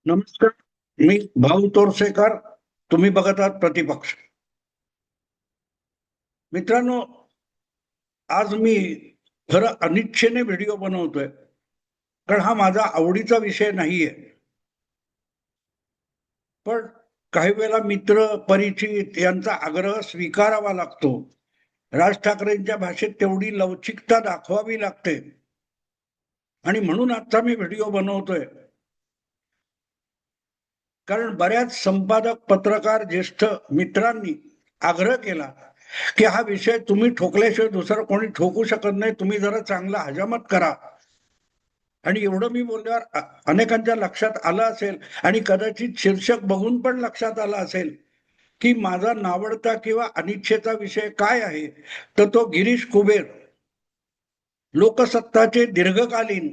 नमस्कार. मी भाऊ तोरसेकर. तुम्ही बघत आहात प्रतिपक्ष. मित्रांनो, आज मी खरं अनिच्छेने व्हिडिओ बनवतोय, कारण हा माझा आवडीचा विषय नाहीये. पण काही वेळेला मित्र परिचित यांचा आग्रह स्वीकारावा लागतो. राज ठाकरेंच्या भाषेत तेवढी लवचिकता दाखवावी लागते आणि म्हणून आजचा मी व्हिडिओ बनवतोय. कारण बऱ्याच संपादक, पत्रकार, ज्येष्ठ मित्रांनी आग्रह केला की हा विषय तुम्ही ठोकल्याशिवाय दुसरं कोणी ठोकू शकत नाही, तुम्ही जरा चांगला हजामत करा. आणि एवढं मी बोलल्यावर अनेकांच्या लक्षात आलं असेल आणि कदाचित शीर्षक बघून पण लक्षात आलं असेल की माझा नावडता किंवा अनिच्छेचा विषय काय आहे. तर तो गिरीश कुबेर, लोकसत्ताचे दीर्घकालीन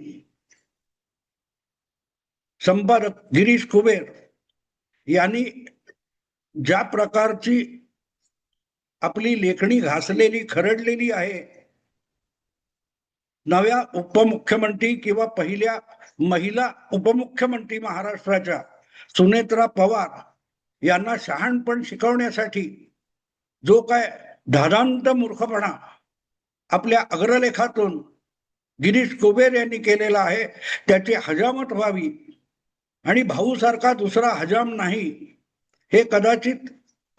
संपादक गिरीश कुबेर यांनी ज्या प्रकारची आपली लेखणी घासलेली, खरडलेली आहे, नव्या उपमुख्यमंत्री किंवा पहिल्या महिला उपमुख्यमंत्री महाराष्ट्राच्या सुनेत्रा पवार यांना शहाणपण शिकवण्यासाठी जो काय धादांत मूर्खपणा आपल्या अग्रलेखातून गिरीश कुबेर यांनी केलेला आहे, त्याची हजामत व्हावी. आणि भाऊसारखा दुसरा हजाम नाही हे कदाचित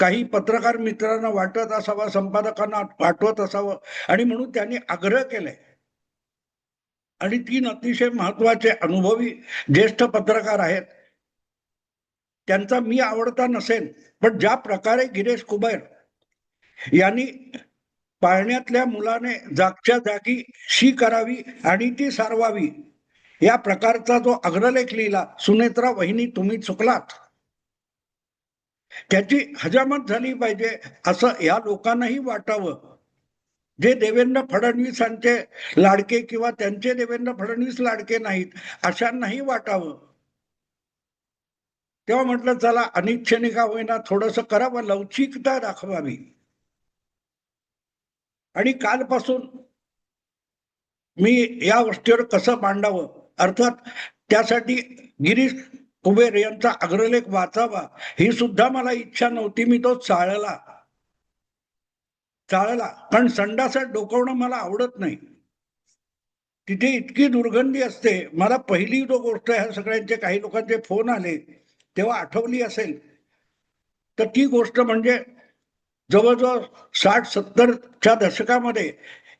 काही पत्रकार मित्रांना वाटत असावं, संपादकांना वाटवत असावं, आणि म्हणून त्यांनी आग्रह केलाय. आणि 3 अतिशय महत्वाचे अनुभवी ज्येष्ठ पत्रकार आहेत. त्यांचा मी आवडता नसेल, पण ज्या प्रकारे गिरीश कुबेर यांनी पाळण्यातल्या मुलाने जागच्या जागी शी करावी आणि ती सारवावी या प्रकारचा जो अग्रलेख लिहिला, सुनेत्रा वहिनी तुम्ही चुकलात, त्याची हजामत झाली पाहिजे असं या लोकांनाही वाटावं, जे देवेंद्र फडणवीसांचे लाडके किंवा त्यांचे देवेंद्र फडणवीस लाडके नाहीत अशांनाही वाटावं. तेव्हा म्हटलं चला अनिच्छेने का होईना थोडंसं करावं, लवचिकता दाखवावी. आणि कालपासून मी या गोष्टीवर कसं मांडावं, अर्थात त्यासाठी गिरीश कुबेर यांचा अग्रलेख वाचावा ही सुद्धा मला इच्छा नव्हती. मी तो चाळला. कारण संडासात डोकावणं मला आवडत नाही. तिथे इतकी दुर्गंधी असते. मला पहिली जो गोष्ट ह्या सगळ्यांचे काही लोकांचे फोन आले तेव्हा आठवली असेल, तर ती गोष्ट म्हणजे जवळजवळ 60-70च्या दशकामध्ये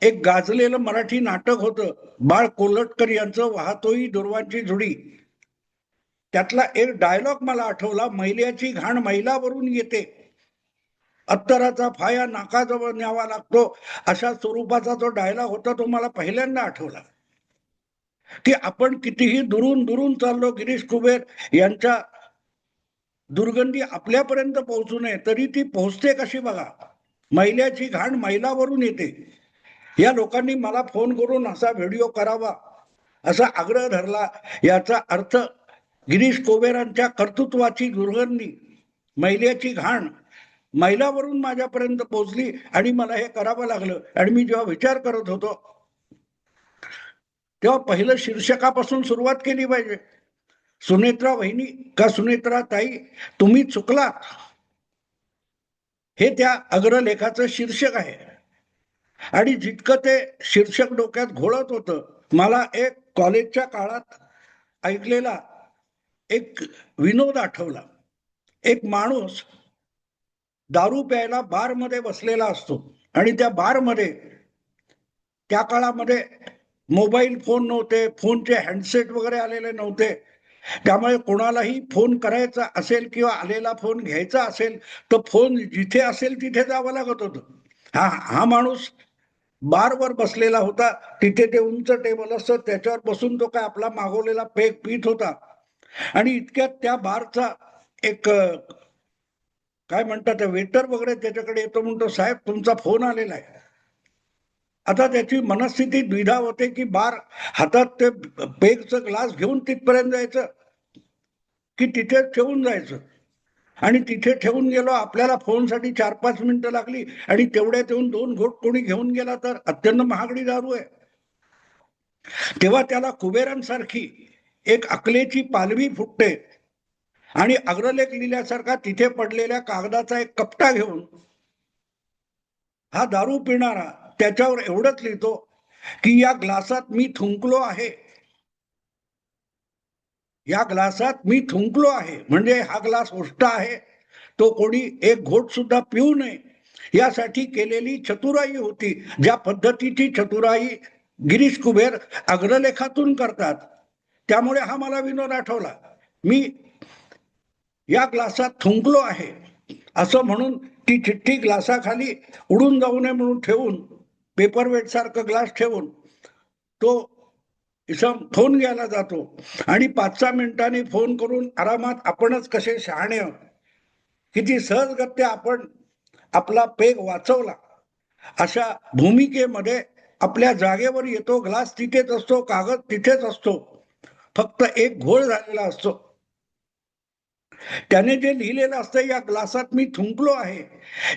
एक गाजलेलं मराठी नाटक होतं, बाळ कोल्हटकर यांचं वाहतोही दुर्वांची जुडी. त्यातला एक डायलॉग मला आठवला, मैल्याची घाण मैलावरून येते, अत्तराचा फाया नाकाजवळ न्यावा लागतो, अशा स्वरूपाचा जो डायलॉग होता तो मला पहिल्यांदा आठवला. की आपण कितीही दुरून दुरून चाललो, गिरीश कुबेर यांच्या दुर्गंधी आपल्यापर्यंत पोहोचू नये तरी ती पोहोचते कशी बघा. मैल्याची घाण मैलावरून येते. या लोकांनी मला फोन करून असा व्हिडिओ करावा असा आग्रह धरला. याचा अर्थ गिरीश कुबेरांच्या कर्तृत्वाची दुर्गंधी, मैल्याची घाण मैलावरून माझ्यापर्यंत पोहोचली आणि मला हे करावं लागलं. आणि मी जेव्हा विचार करत होतो तेव्हा पहिलं शीर्षकापासून सुरुवात केली पाहिजे. सुनेत्रा वहिनी का सुनेत्रा ताई तुम्ही चुकला, हे त्या अग्रलेखाचं शीर्षक आहे. आणि जितकं ते शीर्षक डोक्यात घोळत होतं, मला एक कॉलेजच्या काळात ऐकलेला एक विनोद आठवला. एक माणूस दारू प्यायला बारमध्ये बसलेला असतो आणि त्या बारमध्ये त्या काळामध्ये मोबाईल फोन नव्हते, फोनचे हँडसेट वगैरे आलेले नव्हते. त्यामुळे कोणालाही फोन करायचा असेल किंवा आलेला फोन घ्यायचा असेल तर फोन जिथे असेल तिथे जावं लागत होतं. हा माणूस बारवर बसलेला होता. तिथे ते उंच टेबल असतं, त्याच्यावर बसून तो काय आपला मागवलेला पेक पीत होता. आणि इतक्यात त्या बारचा एक काय म्हणतात वेटर वगैरे त्याच्याकडे येतो, म्हणतो साहेब तुमचा फोन आलेला आहे. आता त्याची मनस्थिती द्विधा होते की बार हातात ते पेगचं ग्लास घेऊन तिथपर्यंत जायचं की तिथे ठेवून जायचं. आणि तिथे ठेवून गेलो, आपल्याला फोनसाठी 4-5 मिनिटं लागली आणि तेवढ्यात येऊन 2 घोट कोणी घेऊन गेला तर अत्यंत महागडी दारू आहे. तेव्हा त्याला कुबेरांसारखी एक अकलेची पालवी फुटते आणि अग्रलेख लिहिल्यासारखा तिथे पडलेल्या कागदाचा एक कपटा घेऊन हा दारू पिणारा त्याच्यावर एवढंच लिहितो की या ग्लासात मी थुंकलो आहे, या ग्लासात मी थुंकलो आहे, म्हणजे हा ग्लास उष्ट आहे, तो कोणी एक घोट सुद्धा पिऊ नये यासाठी केलेली चतुराई होती. ज्या पद्धतीची चतुराई गिरीश कुबेर अग्रलेखातून करतात, त्यामुळे हा मला विनोद आठवला. मी या ग्लासात थुंकलो आहे असं म्हणून ती चिठ्ठी ग्लासाखाली उडून जाऊ नये म्हणून ठेवून, पेपरवेट सारखं ग्लास ठेवून तो इसम फोन घ्यायला जातो आणि 5-6 मिनिटांनी फोन करून आरामात आपणच कसे शहाणे आहोत, किती सहजगत्या आपण आपला पेग वाचवला अशा भूमिकेमध्ये आपल्या जागेवर येतो. ग्लास तिथेच असतो, कागद तिथेच असतो, फक्त एक घोळ झालेला असतो. त्याने जे लिहिलेलं असतं या ग्लासात मी थुंकलो आहे,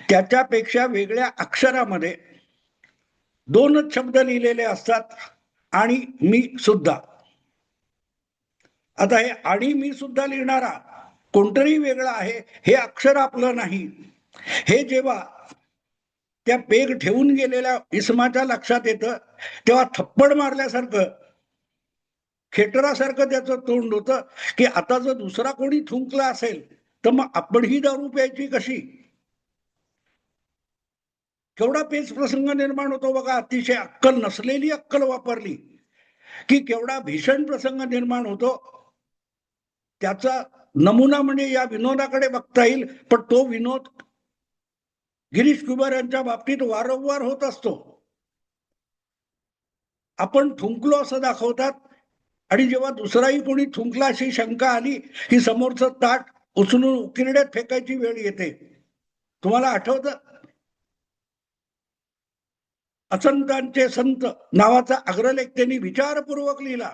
त्याच्यापेक्षा वेगळ्या अक्षरामध्ये 2च शब्द लिहिलेले असतात, आणि मी सुद्धा. आता हे आणि मी सुद्धा लिहिणारा कोणतरी वेगळा आहे हे अक्षर आपलं नाही, हे जेव्हा त्या पेग ठेवून गेलेल्या इसमाच्या लक्षात येतं तेव्हा थप्पड मारल्यासारखं, खेटरासारखं त्याचं तोंड होतं की आता जर दुसरा कोणी थुंकला असेल तर मग आपणही दारू प्यायची कशी. केवढा पेच प्रसंग निर्माण होतो बघा. अतिशय अक्कल नसलेली अक्कल वापरली की केवढा भीषण प्रसंग निर्माण होतो. त्याचा नमुना म्हणजे या विनोदाकडे बघता येईल, पण तो विनोद गिरीश कुमार यांच्या बाबतीत वारंवार होत असतो. आपण थुंकलो असं दाखवतात आणि जेव्हा दुसराही कोणी थुंकला अशी शंका आली की समोरचं ताट उचलून उकिरड्यात फेकायची वेळ येते. तुम्हाला आठवतं, असंतांचे संत नावाचा अग्रलेख त्यांनी विचारपूर्वक लिहिला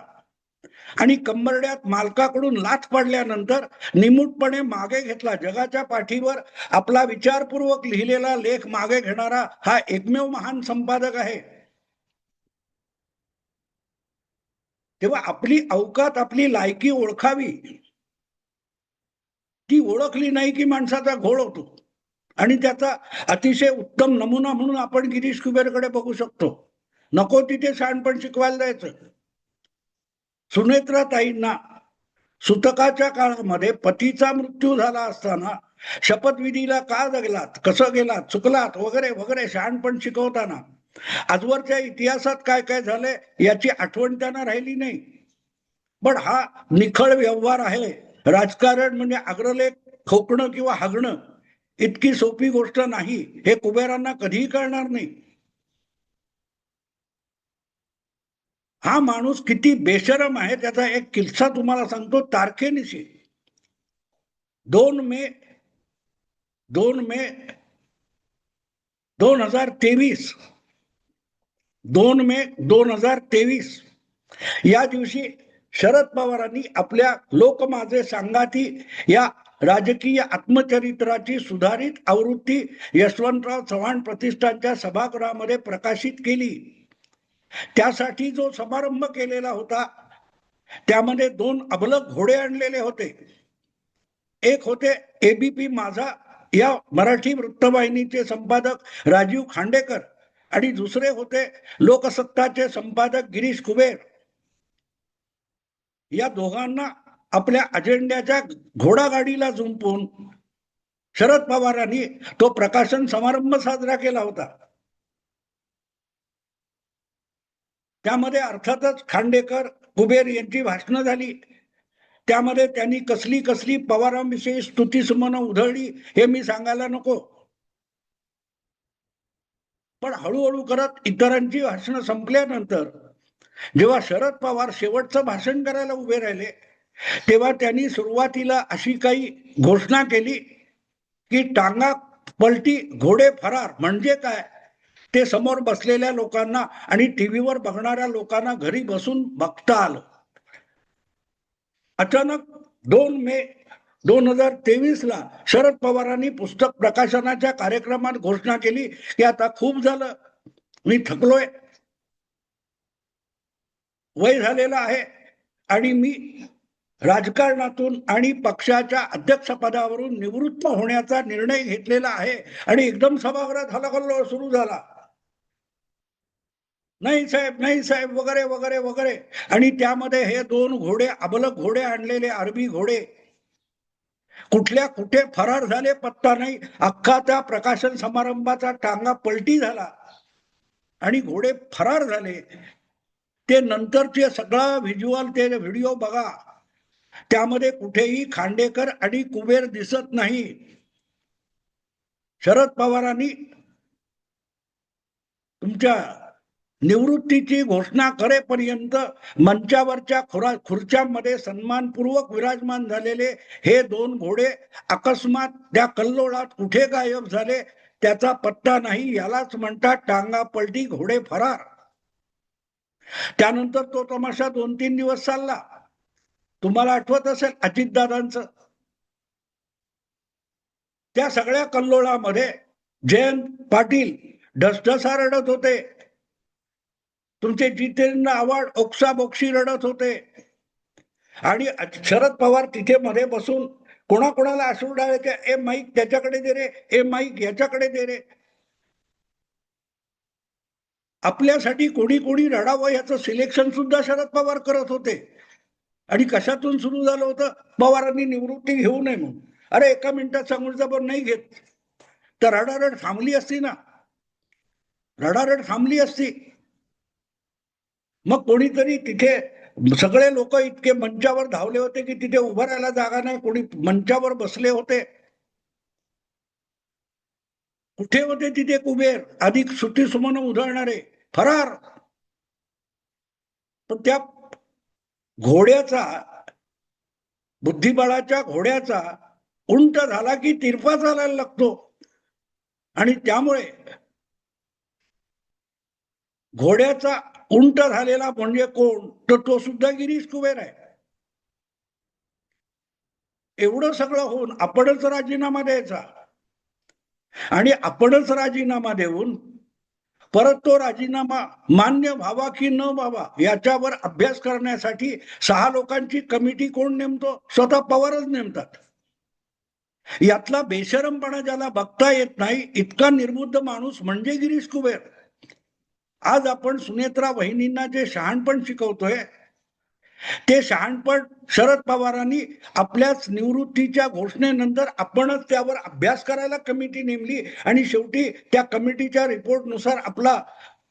आणि कंबरड्यात मालकाकडून लाथ पडल्यानंतर निमूटपणे मागे घेतला. जगाच्या पाठीवर आपला विचारपूर्वक लिहिलेला लेख मागे घेणारा हा एकमेव महान संपादक आहे. तेव्हा आपली अवकात, आपली लायकी ओळखावी. ती ओळखली नाही की माणसाचा घोळ होतो. आणि त्याचा अतिशय उत्तम नमुना म्हणून आपण गिरीश कुबेरकडे बघू शकतो. नको तिथे शहाणपण शिकवायला जायचं. सुनेत्राताईंना सुतकाच्या काळामध्ये पतीचा मृत्यू झाला असताना शपथविधीला का जगलात, कसं गेलात, चुकलात वगैरे वगैरे शहाणपण शिकवताना आजवरच्या इतिहासात काय काय झालंय याची आठवण त्यांना राहिली नाही. पण हा निखळ व्यवहार आहे. राजकारण म्हणजे अग्रलेख ठोकणं किंवा हागणं इतकी सोपी गोष्ट नाही, हे कुबेरांना कधीही कळणार नाही. हा माणूस किती बेशरम आहे त्याचा एक किस्सा तुम्हाला सांगतो. तारखेनिशी 2 मे 2 मे 2023 2 मे 2023 या दिवशी शरद पवारांनी आपल्या लोक माझे सांगाती या राजकीय आत्मचरित्राची सुधारित आवृत्ती यशवंतराव चव्हाण प्रतिष्ठानच्या सभागृहामध्ये प्रकाशित केली. त्यासाठी जो समारंभ केलेला होता त्यामध्ये 2 अबलक घोडे आणलेले होते. एक होते एबीपी माझा या मराठी वृत्तवाहिनीचे संपादक राजीव खांडेकर आणि दुसरे होते लोकसत्ताचे संपादक गिरीश कुबेर. या दोघांना आपल्या अजेंड्याच्या घोडागाडीला जुंपून शरद पवारांनी तो प्रकाशन समारंभ साजरा केला होता. त्यामध्ये अर्थातच खांडेकर कुबेर यांची भाषणं झाली. त्यामध्ये त्यांनी कसली कसली पवारांविषयी स्तुतीसुमनं उधळली हे मी सांगायला नको. पण हळूहळू करत इतरांची भाषणं संपल्यानंतर जेव्हा शरद पवार शेवटचं भाषण करायला उभे राहिले तेव्हा त्यांनी सुरुवातीला अशी काही घोषणा केली की टांगा पलटी घोडे फरार म्हणजे काय ते समोर बसलेल्या लोकांना आणि टीव्हीवर बघणाऱ्या लोकांना घरी बसून बघता आलं. अचानक 2 मे 2023 ला शरद पवारांनी पुस्तक प्रकाशनाच्या कार्यक्रमात घोषणा केली की आता खूप झालं, मी थकलोय, वय झालेलं आहे आणि मी राजकारणातून आणि पक्षाच्या अध्यक्षपदावरून निवृत्त होण्याचा निर्णय घेतलेला आहे आणि एकदम सभागृहात हल्लाकल्लोळ सुरू झाला. नाही साहेब, नाही साहेब, वगैरे वगैरे वगैरे. आणि त्यामध्ये हे 2 घोडे, अबलक घोडे आणलेले, अरबी घोडे कुठल्या कुठे फरार झाले पत्ता नाही. अख्खा त्या प्रकाशन समारंभाचा टांगा पलटी झाला आणि घोडे फरार झाले. ते नंतरचे सगळा व्हिज्युअल, ते व्हिडिओ बघा, त्यामध्ये कुठेही खांडेकर आणि कुबेर दिसत नाही. शरद पवारांनी तुमच्या निवृत्तीची घोषणा करेपर्यंत मंचावरच्या खुर्च्यांमध्ये सन्मानपूर्वक विराजमान झालेले हे 2 घोडे अकस्मात त्या कल्लोळात कुठे गायब झाले त्याचा पत्ता नाही. यालाच म्हणतात टांगा पलटी, घोडे फरार. त्यानंतर तो तमाशा 2-3 दिवस चालला. तुम्हाला आठवत असेल अजितदादांचं, त्या सगळ्या कल्लोळामध्ये जयंत पाटील ढसढसा रडत होते. तुमचे जितेंद्र आव्हाड ओक्साबोक्शी रडत होते आणि शरद पवार तिथे मध्ये बसून कोणाकोणाला अश्रू डाळे की ए माईक त्याच्याकडे दे रे, ए माईक याच्याकडे दे रे. आपल्यासाठी कोणी कोणी रडावं याचं सिलेक्शन सुद्धा शरद पवार करत होते. आणि कशातून सुरू झालं होतं, पवारांनी निवृत्ती घेऊ नये म्हणून. अरे एका मिनिटात सांगून पण नाही घेत तर रडारड थांबली असती ना, रडारड थांबली असती. मग कोणीतरी तिथे, सगळे लोक इतके मंचावर धावले होते की तिथे उभं राहायला जागा नाही, कोणी मंचावर बसले होते. कुठे होते तिथे कुबेर, अधिक सुट्टी सुमन उधळणारे, फरार. पण त्या घोड्याचा, बुद्धिबळाच्या घोड्याचा उंट झाला की तिरपा चालायला लागतो. आणि त्यामुळे घोड्याचा उंट झालेला म्हणजे कोण, तर तो सुद्धा गिरीश कुबेर आहे. एवढं सगळं होऊन आपणच राजीनामा द्यायचा आणि आपणच राजीनामा देऊन परत तो राजीनामा मान्य व्हावा की न व्हावा याच्यावर अभ्यास करण्यासाठी 6 लोकांची कमिटी कोण नेमतो, स्वतः पवारच नेमतात. यातला बेशरमपणा ज्याला बघता येत नाही, इतका निर्बुद्ध माणूस म्हणजे गिरीश कुबेर. आज आपण सुनेत्रा वहिनींना जे शहाणपण शिकवतोय ते शहाणपण शरद पवारांनी आपल्याच निवृत्तीच्या घोषणेनंतर आपणच त्यावर अभ्यास करायला कमिटी नेमली आणि शेवटी त्या कमिटीच्या रिपोर्टनुसार आपला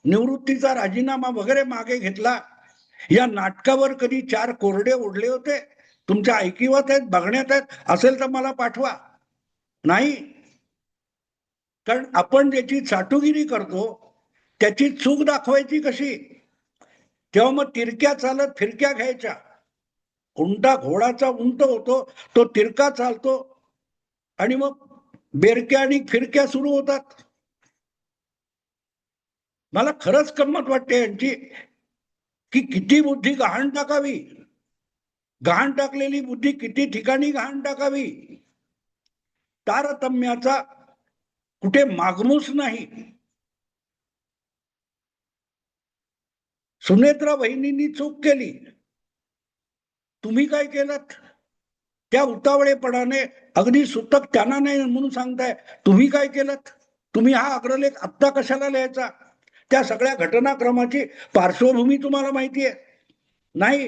निवृत्तीचा राजीनामा वगैरे मागे घेतला. या नाटकावर कधी 4 कोरडे ओढले होते? तुमच्या ऐकिवात आहेत, बघण्यात आहेत, असेल तर मला पाठवा. नाही, कारण आपण ज्याची चाटुगिरी करतो त्याची चूक दाखवायची कशी? तेव्हा मग तिरक्या चालत फिरक्या घ्यायच्या. उंटा घोडाचा उंट होतो, तो तिरका चालतो आणि मग बेरक्या आणि फिरक्या सुरू होतात. मला खरंच गंमत वाटते यांची की किती बुद्धी गहाण टाकावी, गहाण टाकलेली बुद्धी किती ठिकाणी गहाण टाकावी. तारतम्याचा कुठे मागमूस नाही. सुनेत्रा वहिनींनी चूक केली, तुम्ही काय केलं? त्या उतावळेपणाने अगदी सुतक त्यांना नाही म्हणून सांगताय, तुम्ही काय केलं? तुम्ही हा अग्रलेख आत्ता कशाला लिहायचा? त्या सगळ्या घटनाक्रमाची पार्श्वभूमी तुम्हाला माहिती आहे नाही,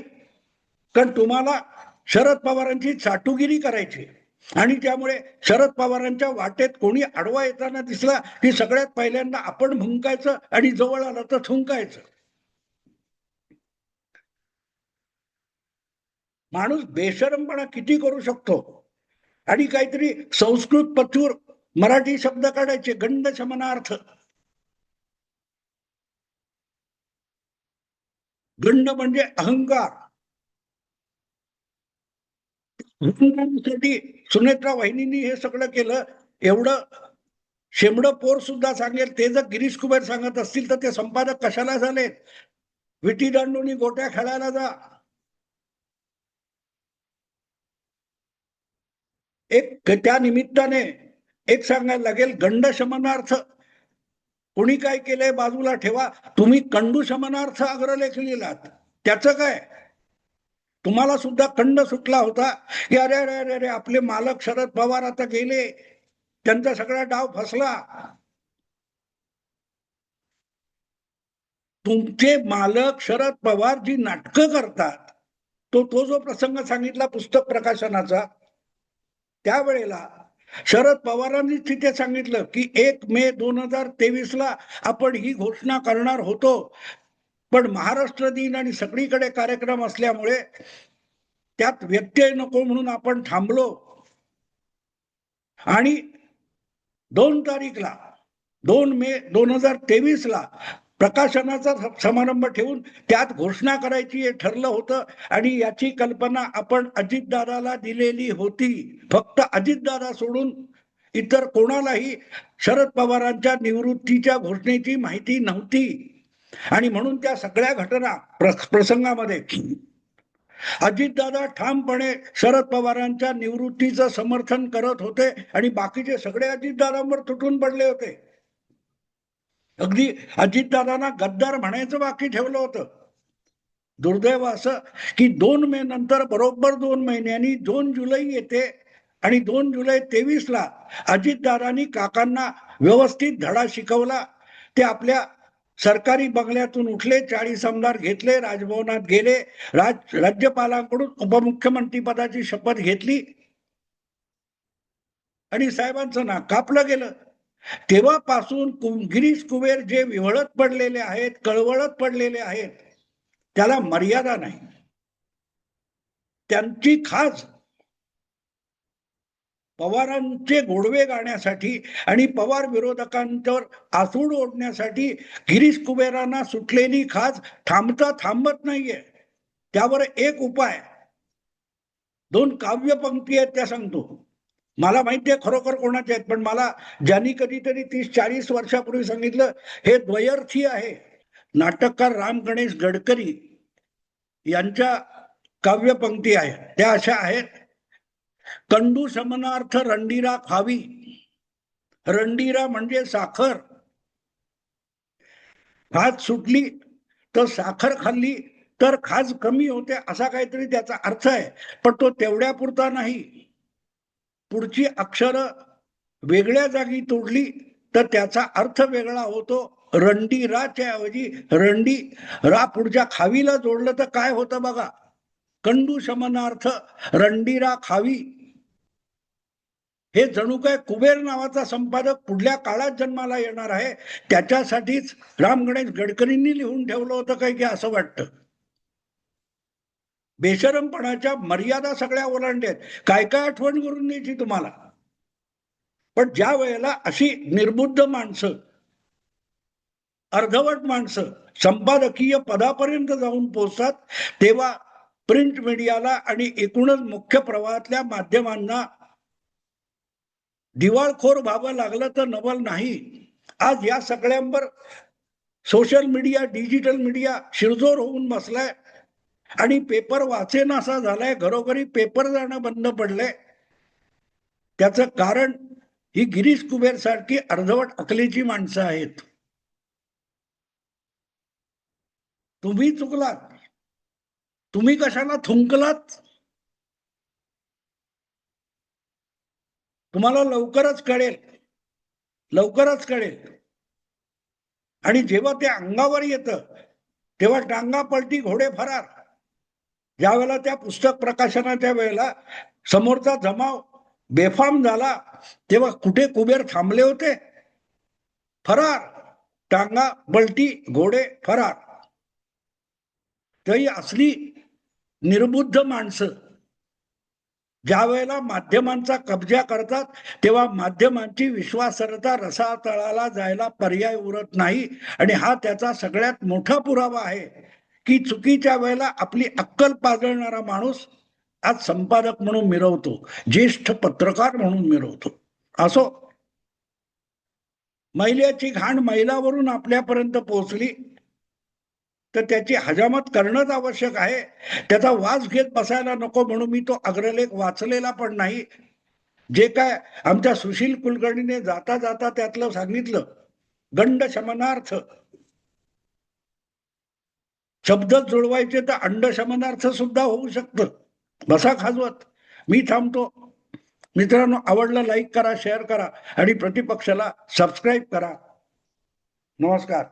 कारण तुम्हाला शरद पवारांची चाटुगिरी करायची आणि त्यामुळे शरद पवारांच्या वाटेत कोणी आडवा येताना दिसला की सगळ्यात पहिल्यांदा आपण भुंकायचं आणि जवळ आलं तर थुंकायचं. माणूस बेशरमपणा किती करू शकतो. आणि काहीतरी संस्कृत पथूर मराठी शब्द काढायचे, गंड शमनार्थ. गंड म्हणजे अहंकार. अहंकारासाठी सुनेत्रा वहिनींनी हे सगळं केलं. एवढं शेंबड पोर सुद्धा सांगेल ते जर गिरीश कुबेर सांगत असतील तर ते संपादक कशाला झाले? विटी दांडूनी गोट्या खेळायला जा. एक त्या निमित्ताने एक सांगायला लागेल, गंड शमनार्थ कोणी काय केलंय बाजूला ठेवा, तुम्ही कंडू शमनार्थ अग्रलेख लिहिलात, त्याचं काय? तुम्हाला सुद्धा खंड सुटला होता की अरे अरे अरे अरे आपले मालक शरद पवार आता गेले, त्यांचा सगळा डाव फसला. तुमचे मालक शरद पवार जी नाटकं करतात, तो जो प्रसंग सांगितला पुस्तक प्रकाशनाचा, त्यावेळेला शरद पवारांनी तिथे सांगितलं की 1 मे 2023 ला आपण ही घोषणा करणार होतो, पण महाराष्ट्र दिन आणि सगळीकडे कार्यक्रम असल्यामुळे त्यात व्यत्यय नको म्हणून आपण थांबलो आणि 2 तारीखला 2 मे 2023 ला प्रकाशनाचा समारंभ ठेवून त्यात घोषणा करायची हे ठरलं होतं. आणि याची कल्पना आपण अजितदादाला दिलेली होती. फक्त अजितदादा सोडून इतर कोणालाही शरद पवारांच्या निवृत्तीच्या घोषणेची माहिती नव्हती. आणि म्हणून त्या सगळ्या घटना प्रसंगामध्ये अजितदादा ठामपणे शरद पवारांच्या निवृत्तीचं समर्थन करत होते आणि बाकीचे सगळे अजितदादांवर तुटून पडले होते. अगदी अजितदादांना गद्दार म्हणायचं बाकी ठेवलं होतं. दुर्दैव असं की 2 मे नंतर बरोबर 2 महिन्यांनी 2 जुलै येते आणि 2 जुलै 2023 ला अजितदादांनी काकांना व्यवस्थित धडा शिकवला. ते आपल्या सरकारी बंगल्यातून उठले, 40 आमदार घेतले, राजभवनात गेले, राज्यपालांकडून उपमुख्यमंत्री पदाची शपथ घेतली आणि साहेबांचं नाक कापलं गेलं. तेव्हापासून गिरीश कुबेर जे विव्हळत पडलेले आहेत, कळवळत पडलेले आहेत, त्याला मर्यादा नाही. त्यांची खास पवारांचे गोडवे गाण्यासाठी आणि पवार विरोधकांवर आसूड ओढण्यासाठी गिरीश कुबेरांना सुटलेली खास थांबता थांबत नाहीये. त्यावर एक उपाय, 2 काव्यपंक्ती आहेत त्या सांगतो. मला माहितीये खरोखर कोणाचे आहेत, पण मला ज्यांनी कधीतरी 30-40 वर्षापूर्वी सांगितलं हे द्वयर्थी आहे. नाटककार राम गणेश गडकरी यांच्या काव्यपंक्ती आहेत. त्या अशा आहेत, कंडू शमनार्थ रंडीरा खावी. रंडीरा म्हणजे साखर. खाज सुटली तर साखर खाल्ली तर खाज कमी होते, असा काहीतरी त्याचा अर्थ आहे. पण तो तेवढ्या पुरता नाही. पुढची अक्षर वेगळ्या जागी तोडली तर त्याचा अर्थ वेगळा होतो. रंडीराच्या ऐवजी रंडी रा पुढच्या खावीला जोडलं तर काय होतं बघा, कंडू शमनार्थ रंडीरा खावी. हे जणू काय कुबेर नावाचा संपादक पुढल्या काळात जन्माला येणार आहे, त्याच्यासाठीच राम गणेश गडकरींनी लिहून ठेवलं होतं काय की असं वाटतं. बेशरमपणाच्या मर्यादा सगळ्या ओलांडल्यात. काय काय आठवण करून द्यायची तुम्हाला. पण ज्या वेळेला अशी निर्बुद्ध माणसं, अर्धवट माणसं संपादकीय पदापर्यंत जाऊन पोहोचतात, तेव्हा प्रिंट मीडियाला आणि एकूणच मुख्य प्रवाहातल्या माध्यमांना दिवाळखोर व्हावं लागलं तर नवल नाही. आज या सगळ्यांवर सोशल मीडिया, डिजिटल मीडिया शिरजोर होऊन बसलाय आणि पेपर वाचेनासा झालाय. घरोघरी पेपर जाणं बंद पडलंय. त्याचं कारण ही गिरीश कुबेर सारखी अर्धवट अकलेची माणसं आहेत. तुम्ही चुकलात. तुम्ही कशाला थुंकलात तुम्हाला लवकरच कळेल, लवकरच कळेल. आणि जेव्हा ते अंगावर येतं तेव्हा टांगा पलटी घोडे फरार. ज्या वेळेला त्या पुस्तक प्रकाशनाच्या वेळेला समोरचा जमाव बेफाम झाला तेव्हा कुठे कुबेर थांबले होते? फरार. टांगा पलटी घोडे फरार. तरी असली निर्बुद्ध माणसं ज्या वेळेला माध्यमांचा कब्जा करतात तेव्हा माध्यमांची विश्वासार्हता रसातळाला जायला पर्याय उरत नाही. आणि हा त्याचा सगळ्यात मोठा पुरावा आहे की चुकीच्या वेळेला आपली अक्कल पाजळणारा माणूस आज संपादक म्हणून मिरवतो, ज्येष्ठ पत्रकार म्हणून मिरवतो. असो, मैल्याची घाण मैलावरून आपल्यापर्यंत पोहोचली तर त्याची हजामत करणंच आवश्यक आहे. त्याचा वास घेत बसायला नको म्हणून मी तो अग्रलेख वाचलेला पण नाही. जे काय आमच्या सुशील कुलकर्णीने जाता जाता त्यातलं सांगितलं, गंड शमनार्थ शब्द जुळवायचे तर अंडशमनार्थ सुद्धा होऊ शकतं. बसा खाजवत. मी थांबतो. मित्रांनो, आवडलं लाईक करा, शेअर करा आणि प्रतिपक्षाला सबस्क्राईब करा. नमस्कार.